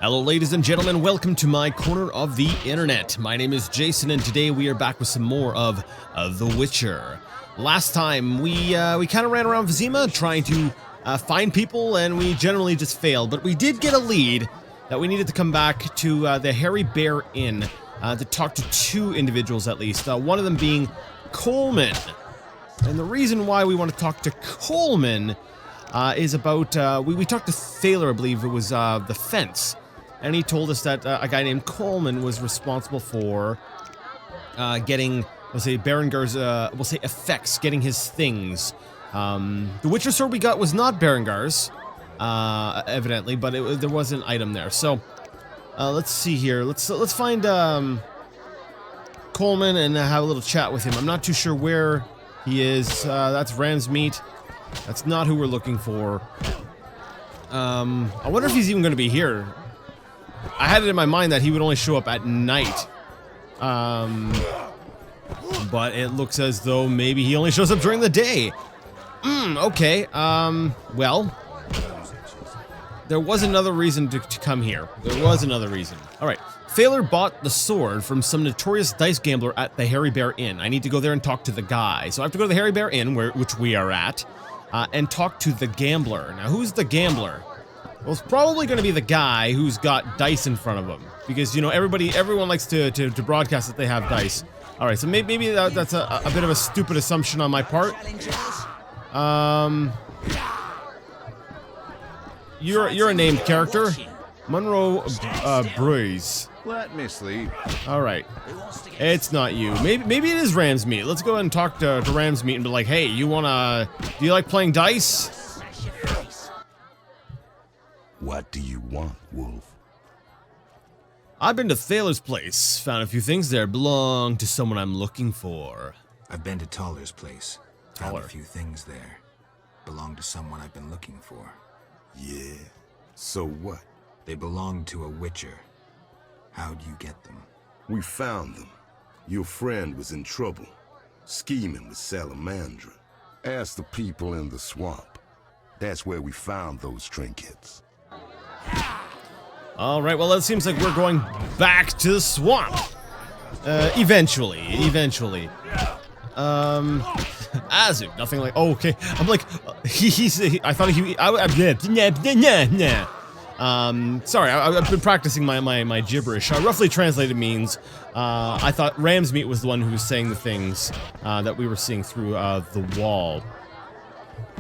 Hello ladies and gentlemen, welcome to my corner of the internet. My name is Jason and today we are back with some more of The Witcher. Last time we kind of ran around Vizima trying to find people and we generally just failed, but we did get a lead that we needed to come back to the Hairy Bear Inn to talk to two individuals at least, one of them being Coleman. And the reason why we want to talk to Coleman is about, we talked to Thaler, I believe it was the fence. And he told us that a guy named Coleman was responsible for getting, let's say, Berengar's, we'll say, effects, getting his things. The Witcher sword we got was not Berengar's, evidently, but there was an item there. So, let's see here. Let's find Coleman and have a little chat with him. I'm not too sure where he is. That's Ram's Meat. That's not who we're looking for. I wonder if he's even going to be here. I had it in my mind that he would only show up at night. But it looks as though maybe he only shows up during the day. Okay. Well, there was another reason to come here. There was another reason. All right. Thaler bought the sword from some notorious dice gambler at the Hairy Bear Inn. I need to go there and talk to the guy. So I have to go to the Hairy Bear Inn, which we are at, and talk to the gambler. Now, who's the gambler? Well, it's probably going to be the guy who's got dice in front of him, because, you know, everyone likes to broadcast that they have dice. All right, so maybe that's a bit of a stupid assumption on my part. You're a named character, Monroe Bruise. Let me sleep. All right, it's not you. Maybe it is Ram's Meat. Let's go ahead and talk to Ram's Meat and be like, hey, do you like playing dice? What do you want, Wolf? I've been to Thaler's place. Found a few things there. Belong to someone I'm looking for. I've been to Toller's place. Found Toller. a few things there. Belong to someone I've been looking for. Yeah. So what? They belong to a Witcher. How'd you get them? We found them. Your friend was in trouble, scheming with Salamandra. Ask the people in the swamp. That's where we found those trinkets. All right, well, it seems like we're going back to the swamp. Eventually. Azu, nothing like, oh, okay. I'm like, sorry, I've been practicing my gibberish. Roughly translated means, I thought Ram's Meat was the one who was saying the things, that we were seeing through, the wall.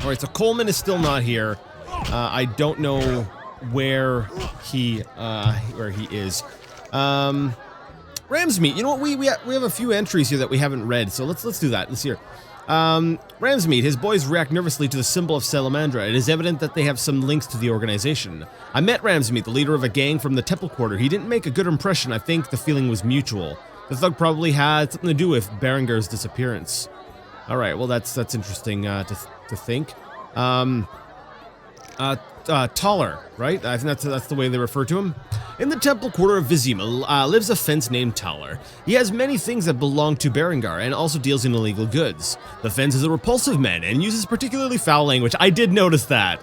All right, so Coleman is still not here. I don't know where he is. Ram's Meat. You know what? We have a few entries here that we haven't read, so let's do that. Let's hear. Ram's Meat. His boys react nervously to the symbol of Salamandra. It is evident that they have some links to the organization. I met Ram's Meat, the leader of a gang from the Temple Quarter. He didn't make a good impression. I think the feeling was mutual. The thug probably had something to do with Berengar's disappearance. All right. Well, that's interesting to think. Toller, right? I think that's the way they refer to him. In the Temple Quarter of Vizima lives a fence named Toller. He has many things that belong to Berengar and also deals in illegal goods. The fence is a repulsive man and uses particularly foul language. I did notice that.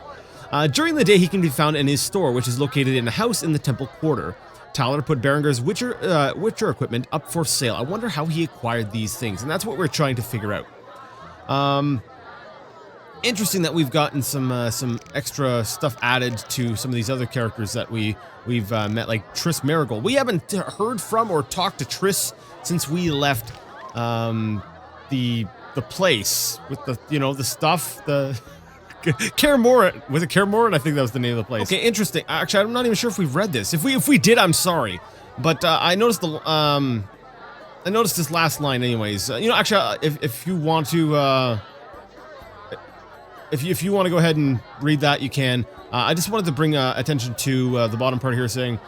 During the day, he can be found in his store, which is located in a house in the Temple Quarter. Toller put Berengar's Witcher equipment up for sale. I wonder how he acquired these things, and that's what we're trying to figure out. Interesting that we've gotten some extra stuff added to some of these other characters that we've met, like Triss Marigold. We haven't heard from or talked to Triss since we left the place with the stuff, the Kaer Morhen. Was it Kaer Morhen? I think that was the name of the place. Okay, interesting. Actually, I'm not even sure if we've read this. If we did, I'm sorry, but I noticed this last line anyways. Actually, if you want to. If you want to go ahead and read that, you can. I just wanted to bring attention to the bottom part here saying,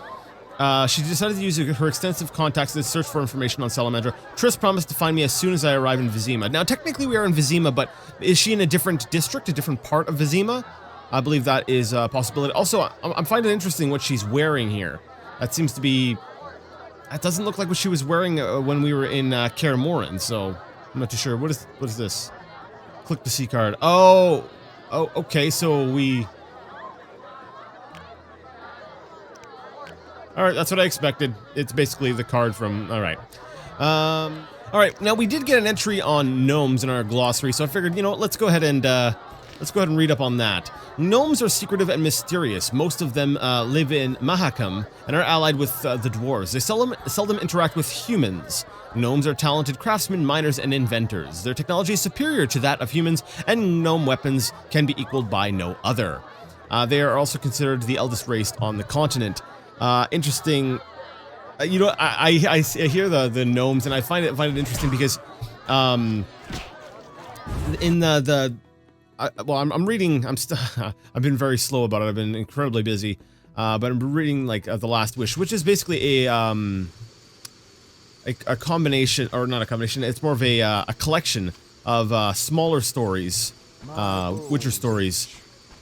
she decided to use her extensive contacts to search for information on Salamandra. Triss promised to find me as soon as I arrive in Vizima. Now, technically we are in Vizima, but is she in a different district, a different part of Vizima? I believe that is a possibility. Also, I'm finding it interesting what she's wearing here. That seems to be... That doesn't look like what she was wearing when we were in Kaer Morhen, so I'm not too sure. What is this? Click to see card. Oh, okay, so we... All right, that's what I expected. It's basically the card from. All right. All right. Now we did get an entry on gnomes in our glossary, so I figured, you know, let's go ahead and read up on that. Gnomes are secretive and mysterious. Most of them live in Mahakam and are allied with the dwarves. They seldom interact with humans. Gnomes are talented craftsmen, miners, and inventors. Their technology is superior to that of humans, and gnome weapons can be equaled by no other. They are also considered the eldest race on the continent. Interesting. You know, I hear the gnomes, and I find it interesting because, in I'm reading. I've been very slow about it. I've been incredibly busy, but I'm reading like The Last Wish, which is basically a combination, or not a combination. It's more of a collection of smaller stories, Witcher stories.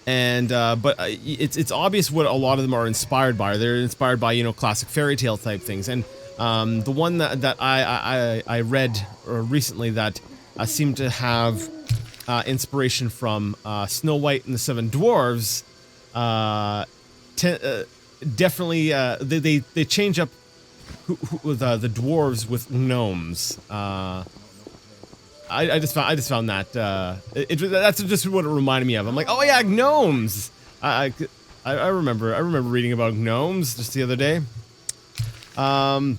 And but it's obvious what a lot of them are inspired by. They're inspired by, you know, classic fairy tale type things. And the one that I read recently that seemed to have inspiration from Snow White and the Seven Dwarves. Definitely, they change up the dwarves with gnomes. I just found that that's just what it reminded me of. I'm like, oh yeah, gnomes. I remember reading about gnomes just the other day. All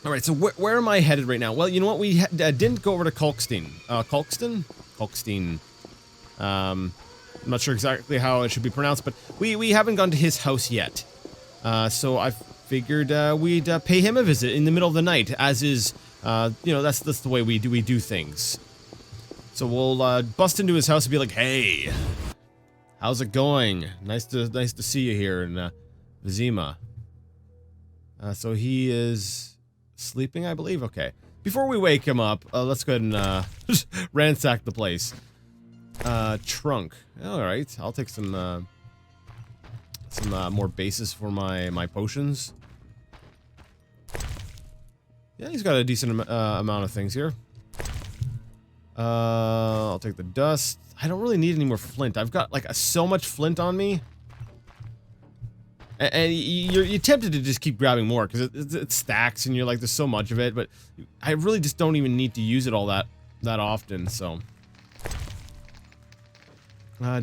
right, so where am I headed right now? Well, you know what, we didn't go over to Kalkstein. Kalkstein. I'm not sure exactly how it should be pronounced, but we haven't gone to his house yet. So I figured we'd pay him a visit in the middle of the night, as is. You know, that's the way we do things. So we'll bust into his house and be like, "Hey, how's it going? Nice to see you here in Vizima." So he is sleeping, I believe. Okay. Before we wake him up, let's go ahead and just ransack the place. Trunk. All right, I'll take some more bases for my potions. Yeah, he's got a decent amount of things here. I'll take the dust. I don't really need any more flint. I've got like so much flint on me. And you're tempted to just keep grabbing more because it stacks and you're like, there's so much of it. But I really just don't even need to use it all that often. So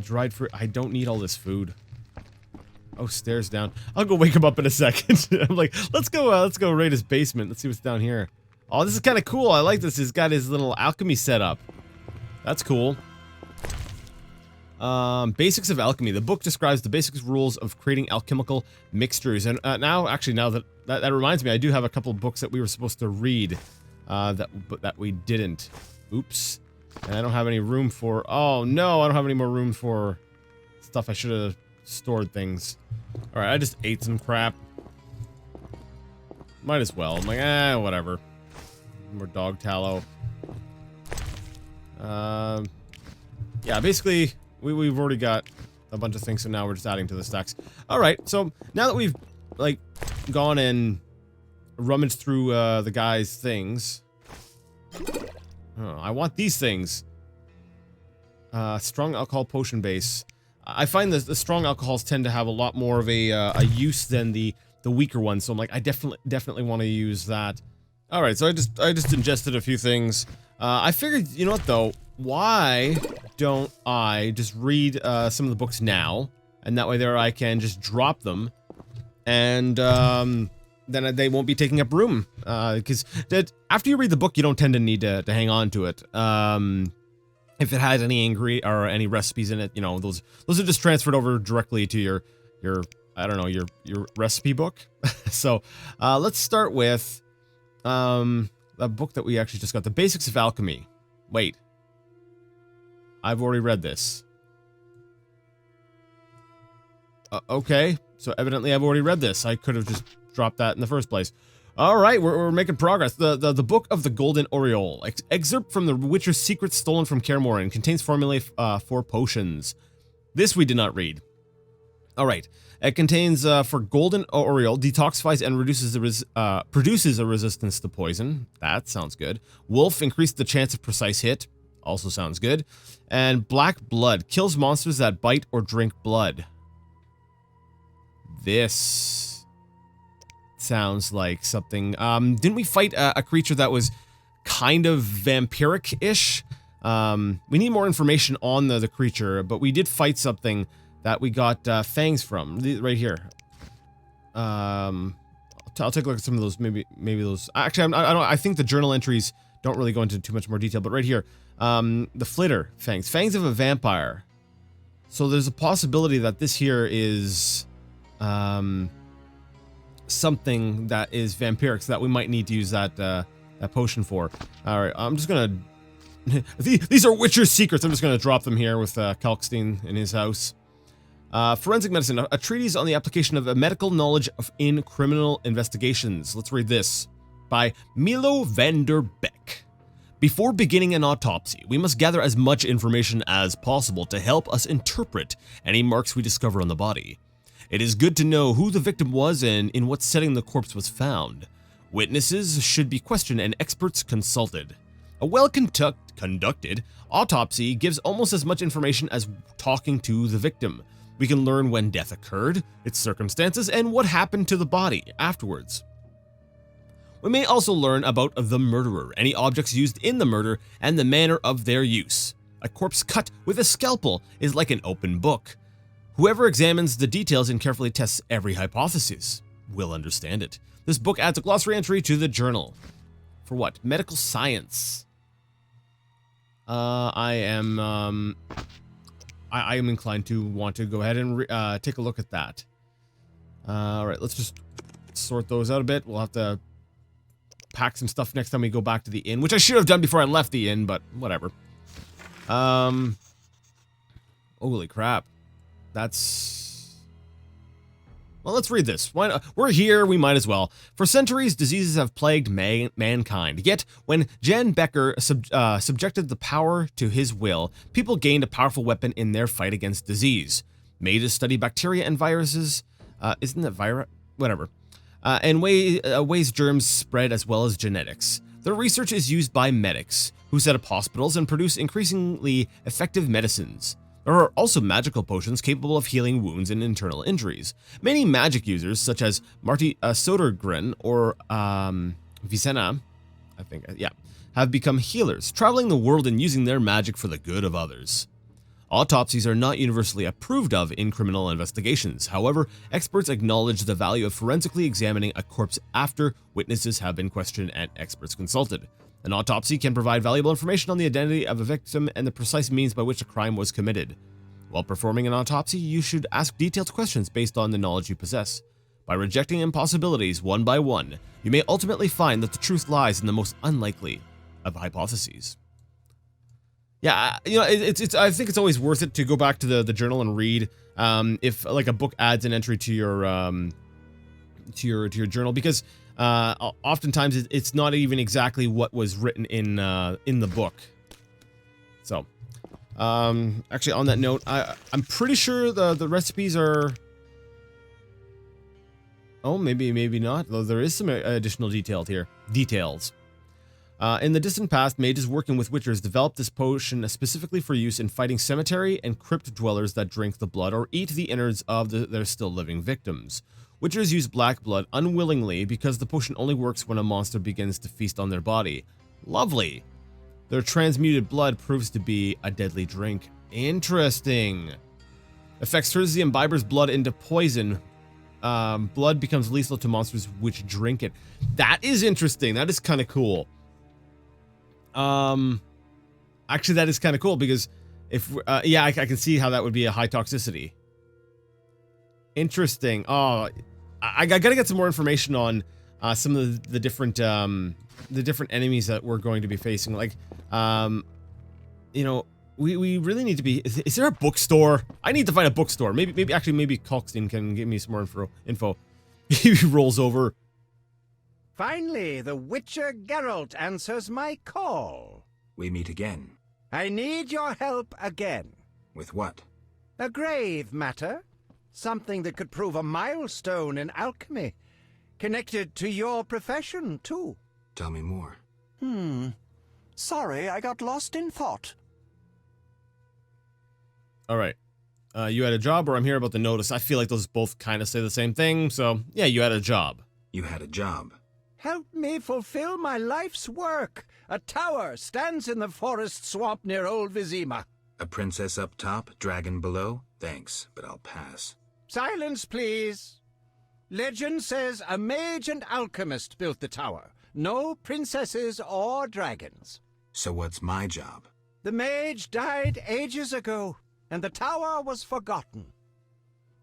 dried fruit. I don't need all this food. Oh, stairs down. I'll go wake him up in a second. I'm like, let's go raid his basement. Let's see what's down here. Oh, this is kind of cool. I like this. He's got his little alchemy set up. That's cool. Basics of alchemy. The book describes the basic rules of creating alchemical mixtures. And now that reminds me, I do have a couple books that we were supposed to read that we didn't. Oops. And I don't have any room for. Oh no, I don't have any more room for stuff. I should have stored things. All right, I just ate some crap. Might as well. I'm like, whatever. More dog tallow. Yeah, basically, we've already got a bunch of things, so now we're just adding to the stacks. All right, so now that we've like gone and rummaged through the guy's things. Oh, I want these things. Strong alcohol potion base. I find that the strong alcohols tend to have a lot more of a use than the weaker ones, so I'm like, I definitely want to use that. All right, so I just ingested a few things. I figured, you know what though? Why don't I just read some of the books now, and that way there I can just drop them, and then they won't be taking up room. Because after you read the book, you don't tend to need to hang on to it. If it has any or any recipes in it, you know, those are just transferred over directly to your I don't know, your recipe book. So let's start with a book that we actually just got, The Basics of Alchemy. Wait, I've already read this. Okay, so evidently I've already read this. I could have just dropped that in the first place. All right, we're making progress. The Book of the Golden Aureole. Excerpt from The Witcher's Secrets stolen from Kaer Morhen. Contains formulae for potions. This we did not read. All right. It contains, for Golden Aureole, detoxifies and produces a resistance to poison. That sounds good. Wolf, increased the chance of precise hit. Also sounds good. And Black Blood, kills monsters that bite or drink blood. This sounds like something. Didn't we fight a creature that was kind of vampiric-ish? We need more information on the creature, but we did fight something that we got fangs from right here. I'll take a look at some of those. Maybe those. Actually, I think the journal entries don't really go into too much more detail. But right here, the flitter fangs, fangs of a vampire. So there's a possibility that this here is something that is vampiric, so that we might need to use that potion for. All right, I'm just gonna. These are Witcher's secrets. I'm just gonna drop them here with Kalkstein in his house. Forensic medicine, a treatise on the application of medical knowledge in criminal investigations. Let's read this by Milo van der Beek. Before beginning an autopsy, we must gather as much information as possible to help us interpret any marks we discover on the body. It is good to know who the victim was and in what setting the corpse was found. Witnesses should be questioned and experts consulted. A well-conducted autopsy gives almost as much information as talking to the victim. We can learn when death occurred, its circumstances, and what happened to the body afterwards. We may also learn about the murderer, any objects used in the murder, and the manner of their use. A corpse cut with a scalpel is like an open book. Whoever examines the details and carefully tests every hypothesis will understand it. This book adds a glossary entry to the journal. For what? Medical science. I am inclined to want to go ahead and take a look at that. All right, let's just sort those out a bit. We'll have to pack some stuff next time we go back to the inn, which I should have done before I left the inn, but whatever. Holy crap. That's... Well, let's read this. Why not? We're here, we might as well. For centuries, diseases have plagued mankind. Yet, when Jan Becker subjected the power to his will, people gained a powerful weapon in their fight against disease. Made to study bacteria and viruses. Isn't that virus? Whatever. And ways germs spread as well as genetics. Their research is used by medics, who set up hospitals and produce increasingly effective medicines. There are also magical potions capable of healing wounds and internal injuries. Many magic users, such as Marty Sodergren or Vizima, I think, have become healers, traveling the world and using their magic for the good of others. Autopsies are not universally approved of in criminal investigations. However, experts acknowledge the value of forensically examining a corpse after witnesses have been questioned and experts consulted. An autopsy can provide valuable information on the identity of a victim and the precise means by which a crime was committed. While performing an autopsy, you should ask detailed questions based on the knowledge you possess. By rejecting impossibilities one by one, you may ultimately find that the truth lies in the most unlikely of hypotheses. Yeah, you know, I think it's always worth it to go back to the journal and read if like a book adds an entry to your journal, because oftentimes it's not even exactly what was written in the book. So, actually, on that note, I'm pretty sure the recipes are. Oh, maybe not. Though there is some additional details here. In the distant past, mages working with witchers developed this potion specifically for use in fighting cemetery and crypt dwellers that drink the blood or eat the innards of their still living victims. Witchers use black blood unwillingly because the potion only works when a monster begins to feast on their body. Lovely. Their transmuted blood proves to be a deadly drink. Interesting. Effects turns the imbiber's blood into poison. Blood becomes lethal to monsters which drink it. That is interesting. That is kind of cool. Actually, that is kind of cool because if I can see how that would be a high toxicity. Interesting. Oh, I gotta get some more information on some of the different enemies that we're going to be facing. Like, you know, we really need to be. Is there a bookstore? I need to find a bookstore. Maybe Kalkstein can give me some more info. He rolls over. Finally, the Witcher Geralt answers my call. We meet again. I need your help again. With what? A grave matter. Something that could prove a milestone in alchemy. Connected to your profession, too. Tell me more. Sorry, I got lost in thought. All right. You had a job, or I'm here about the notice. I feel like those both kind of say the same thing. So, yeah, you had a job. You had a job. Help me fulfill my life's work. A tower stands in the forest swamp near Old Vizima. A princess up top, dragon below? Thanks, but I'll pass. Silence, please. Legend says a mage and alchemist built the tower. No princesses or dragons. So what's my job? The mage died ages ago, and the tower was forgotten.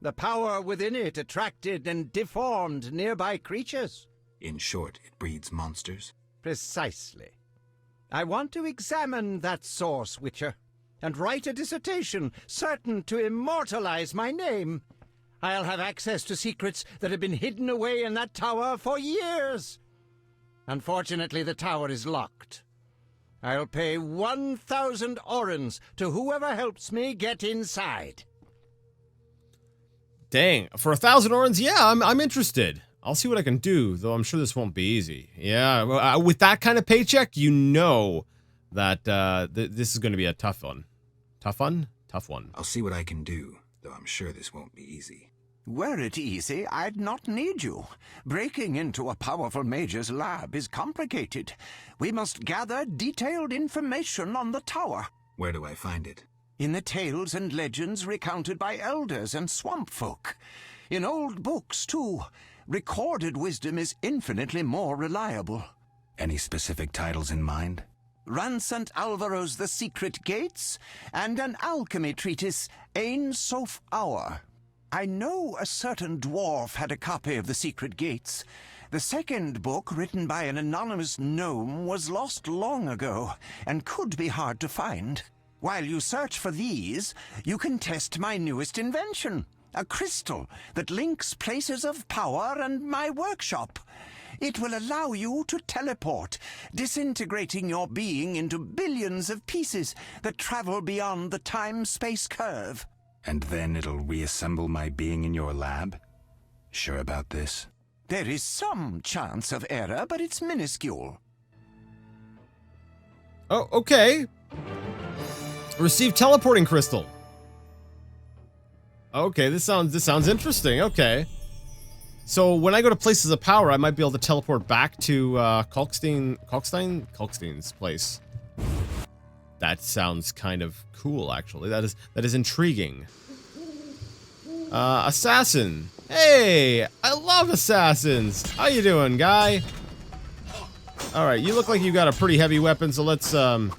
The power within it attracted and deformed nearby creatures. In short, it breeds monsters? Precisely. I want to examine that source, Witcher, and write a dissertation certain to immortalize my name. I'll have access to secrets that have been hidden away in that tower for years. Unfortunately, the tower is locked. I'll pay 1,000 orens to whoever helps me get inside. Dang, for 1,000 orens, yeah, I'm interested. I'll see what I can do, though I'm sure this won't be easy. Yeah, with that kind of paycheck, you know that this is going to be a tough one. Tough one? Tough one. I'll see what I can do, though I'm sure this won't be easy. Were it easy, I'd not need you. Breaking into a powerful mage's lab is complicated. We must gather detailed information on the tower. Where do I find it? In the tales and legends recounted by elders and swamp folk. In old books, too. Recorded wisdom is infinitely more reliable. Any specific titles in mind? Ransant Alvaro's The Secret Gates, and an alchemy treatise, Ain Soph Hour. I know a certain dwarf had a copy of The Secret Gates. The second book, written by an anonymous gnome, was lost long ago, and could be hard to find. While you search for these, you can test my newest invention, a crystal that links places of power and my workshop. It will allow you to teleport, disintegrating your being into billions of pieces that travel beyond the time-space curve. And then it'll reassemble my being in your lab? Sure about this? There is some chance of error, but it's minuscule. Oh, okay. Receive teleporting crystal. Okay, this sounds interesting. Okay. So when I go to places of power, I might be able to teleport back to Kalkstein's place. That sounds kind of cool, actually. That is intriguing. Assassin. Hey, I love assassins. How you doing, guy? All right, you look like you got a pretty heavy weapon, so let's there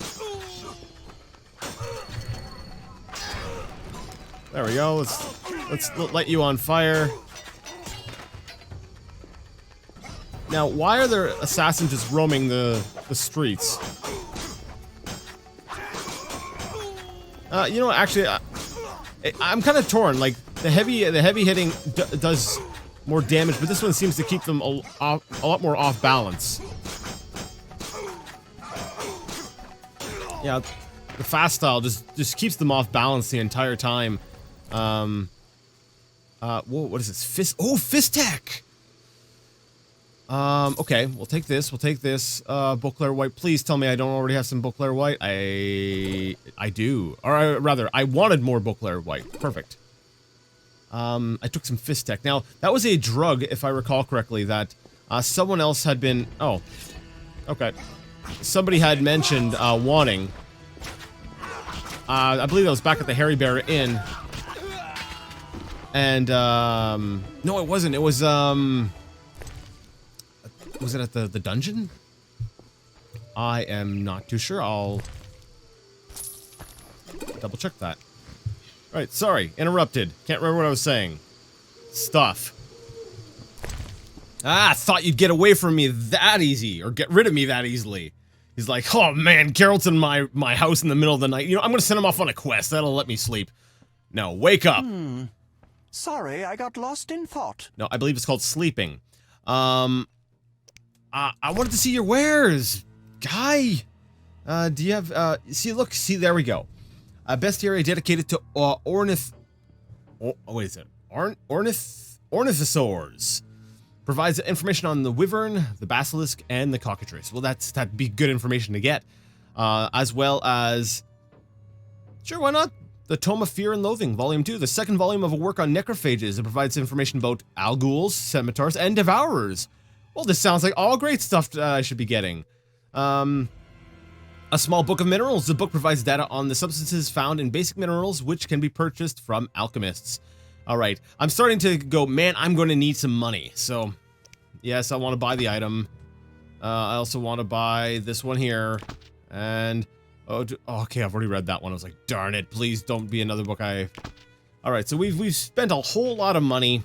we go. Let's let you on fire. Now, why are there assassins just roaming the streets? You know, actually, I'm kind of torn. Like the heavy hitting does more damage, but this one seems to keep them a lot more off balance. Yeah, the fast style just keeps them off balance the entire time. Whoa, what is this? Fist tech. Okay, we'll take this. Beauclair White. Please tell me I don't already have some Beauclair White. I do. Or rather, I wanted more Beauclair White. Perfect. I took some Fist Tech. Now, that was a drug, if I recall correctly, that someone else had been... Oh. Okay. Somebody had mentioned wanting. I believe that was back at the Hairy Bear Inn. And, no, it wasn't. It was, was it at the dungeon? I am not too sure. I'll double check that. Alright, sorry. Interrupted. Can't remember what I was saying. Stuff. Ah, thought you'd get away from me that easy. Or get rid of me that easily. He's like, oh man, Geralt's in my house in the middle of the night. You know, I'm gonna send him off on a quest. That'll let me sleep. No, wake up. Sorry, I got lost in thought. No, I believe it's called sleeping. I wanted to see your wares, guy. Do you have, see, there we go. A bestiary dedicated to ornithosaurs. Provides information on the wyvern, the basilisk, and the cockatrice. Well, that'd be good information to get. As well as, sure, why not? The Tome of Fear and Loathing, Volume 2, the second volume of a work on necrophages. It provides information about alguls, scimitars, and devourers. Well, this sounds like all great stuff I should be getting. A small book of minerals. The book provides data on the substances found in basic minerals, which can be purchased from alchemists. All right, I'm starting to go, man, I'm going to need some money. So, yes, I want to buy the item. I also want to buy this one here. And, okay, I've already read that one. I was like, darn it, please don't be another book All right, so we've spent a whole lot of money.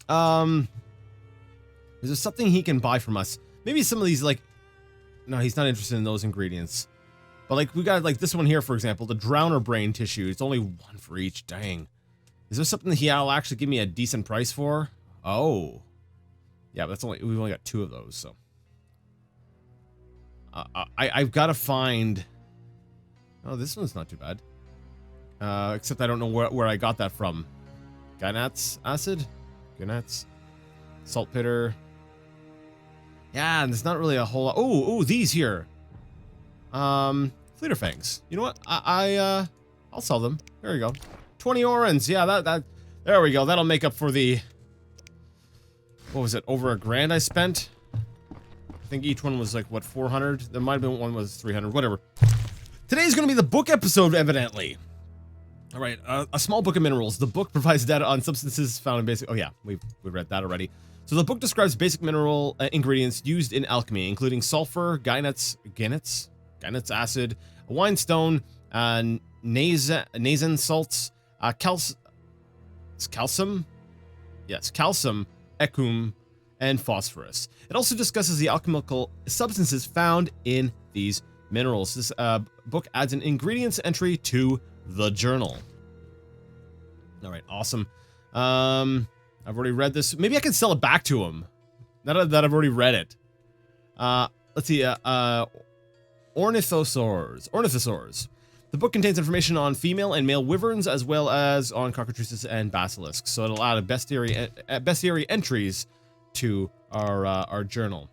Is there something he can buy from us? Maybe some of these, like... No, he's not interested in those ingredients. But, like, we got, like, this one here, for example. The Drowner Brain Tissue. It's only one for each. Dang. Is there something that he'll actually give me a decent price for? Oh. Yeah, but we've only got 2 of those, so. I've got to find... Oh, this one's not too bad. Except I don't know where I got that from. Gynats acid? Gynats? Saltpeter. Yeah, and there's not really a whole lot. Oh, these here. Fleeter Fangs. You know what? I'll sell them. There you go. 20 orens. Yeah, there we go. That'll make up for the... What was it? Over $1,000 I spent? I think each one was like, what, 400? There might have been one was 300. Whatever. Today's going to be the book episode, evidently. All right, a small book of minerals. The book provides data on substances found in basic... Oh, yeah, we read that already. So the book describes basic mineral ingredients used in alchemy, including sulfur, gynats acid, whinstone, nasen salts, calcium, ecum, and phosphorus. It also discusses the alchemical substances found in these minerals. This book adds an ingredients entry to the journal. All right, awesome. I've already read this. Maybe I can sell it back to him. Now that I've already read it. Let's see. Ornithosaurs. The book contains information on female and male wyverns, as well as on cockatrices and basilisks. So it'll add a bestiary entries to our journal.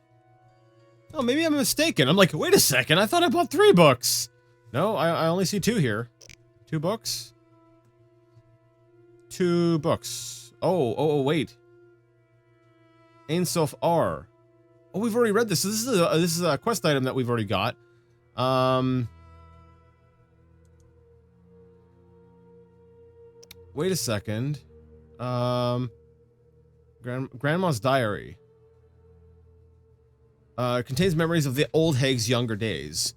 Oh, maybe I'm mistaken. I'm like, wait a second. I thought I bought 3 books. No, I only see 2 here. 2 books. 2 books. Oh, wait. Ainsof R. Oh, we've already read this. So this is a quest item that we've already got. Wait a second. Grandma's diary. Contains memories of the old hag's younger days.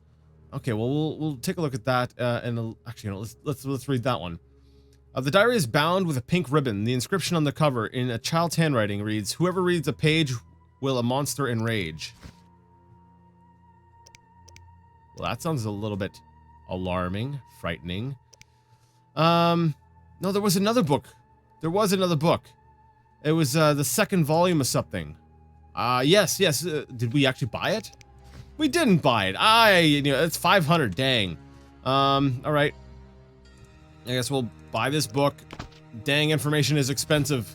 Okay, well we'll take a look at that. And actually, you know, let's read that one. The diary is bound with a pink ribbon. The inscription on the cover in a child's handwriting reads, "Whoever reads a page will a monster enrage." Well, that sounds a little bit alarming, frightening. No, there was another book. There was another book. It was the 2nd volume of something. Yes. Did we actually buy it? We didn't buy it. It's 500. Dang. All right. I guess we'll buy this book. Dang, information is expensive.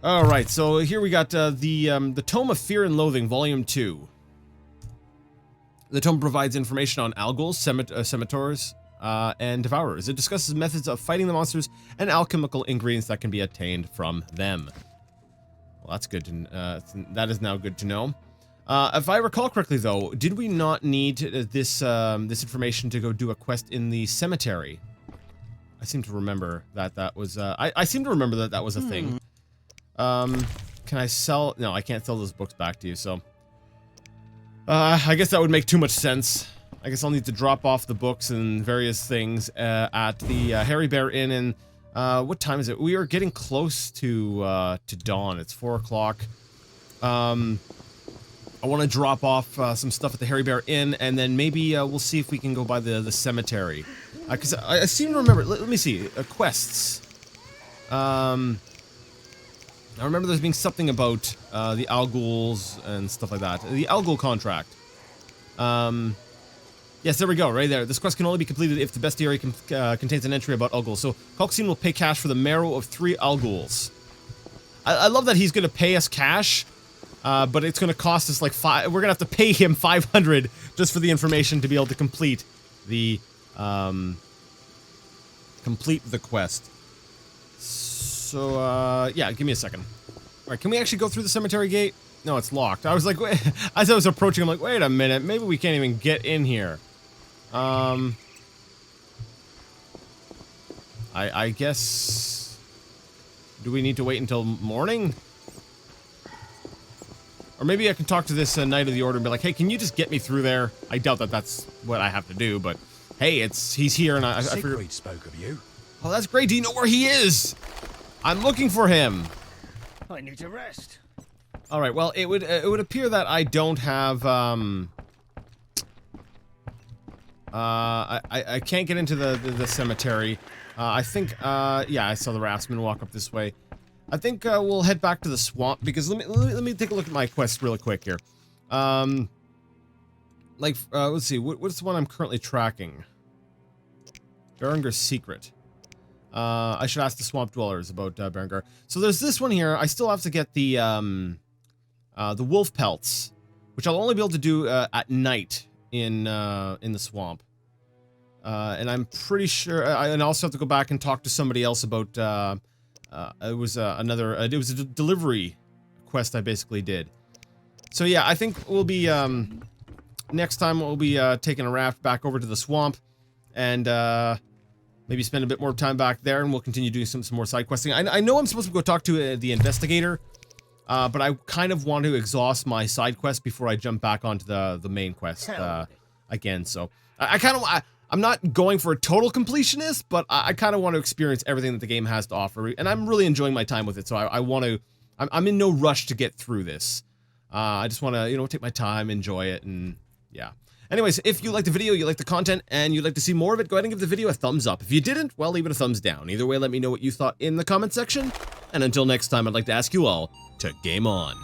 All right. So here we got the Tome of Fear and Loathing, Volume 2. The tome provides information on algals, scimitars, and devourers. It discusses methods of fighting the monsters and alchemical ingredients that can be obtained from them. Well, that's good. That is now good to know. If I recall correctly, though, did we not need this information to go do a quest in the cemetery? I seem to remember that was. I seem to remember that was a thing. Can I sell? No, I can't sell those books back to you. So, I guess that would make too much sense. I guess I'll need to drop off the books and various things at the Hairy Bear Inn. And what time is it? We are getting close to dawn. It's 4 o'clock. I want to drop off some stuff at the Hairy Bear Inn, and then maybe we'll see if we can go by the cemetery. Because I seem to remember. Let me see. Quests. I remember there's being something about the Alghouls and stuff like that. The Alghoul contract. Yes, there we go, right there. This quest can only be completed if the bestiary contains an entry about Alghouls. So, Kalkstein will pay cash for the marrow of 3 Alghouls. I love that he's going to pay us cash, but it's going to cost us like 5... We're going to have to pay him 500 just for the information to be able to complete the quest. So, yeah, give me a second. Alright, can we actually go through the cemetery gate? No, it's locked. I was like, wait, as I was approaching, I'm like, wait a minute, maybe we can't even get in here. I guess... Do we need to wait until morning? Or maybe I can talk to this Knight of the Order and be like, hey, can you just get me through there? I doubt that that's what I have to do, but hey, he's here and I figured... Siegfried spoke of you. Oh, that's great. Do you know where he is? I'm looking for him. I need to rest. All right. Well, it would appear that I don't have I can't get into the cemetery. I think yeah, I saw the Rasman walk up this way. I think we'll head back to the swamp because let me take a look at my quest really quick here. Let's see. What's the one I'm currently tracking? Berengar's secret. I should ask the swamp dwellers about Berengar. So there's this one here. I still have to get the wolf pelts, which I'll only be able to do at night in the swamp. And I'm pretty sure I also have to go back and talk to somebody else about it was it was a delivery quest I basically did. So yeah, I think we'll be next time we'll be taking a raft back over to the swamp and maybe spend a bit more time back there, and we'll continue doing some more side questing. I know I'm supposed to go talk to the investigator, but I kind of want to exhaust my side quest before I jump back onto the main quest again. So I'm not going for a total completionist, but I kind of want to experience everything that the game has to offer, and I'm really enjoying my time with it. So I want to. I'm in no rush to get through this. I just want to, take my time, enjoy it, and yeah. Anyways, if you liked the video, you liked the content, and you'd like to see more of it, go ahead and give the video a thumbs up. If you didn't, well, leave it a thumbs down. Either way, let me know what you thought in the comment section. And until next time, I'd like to ask you all to game on.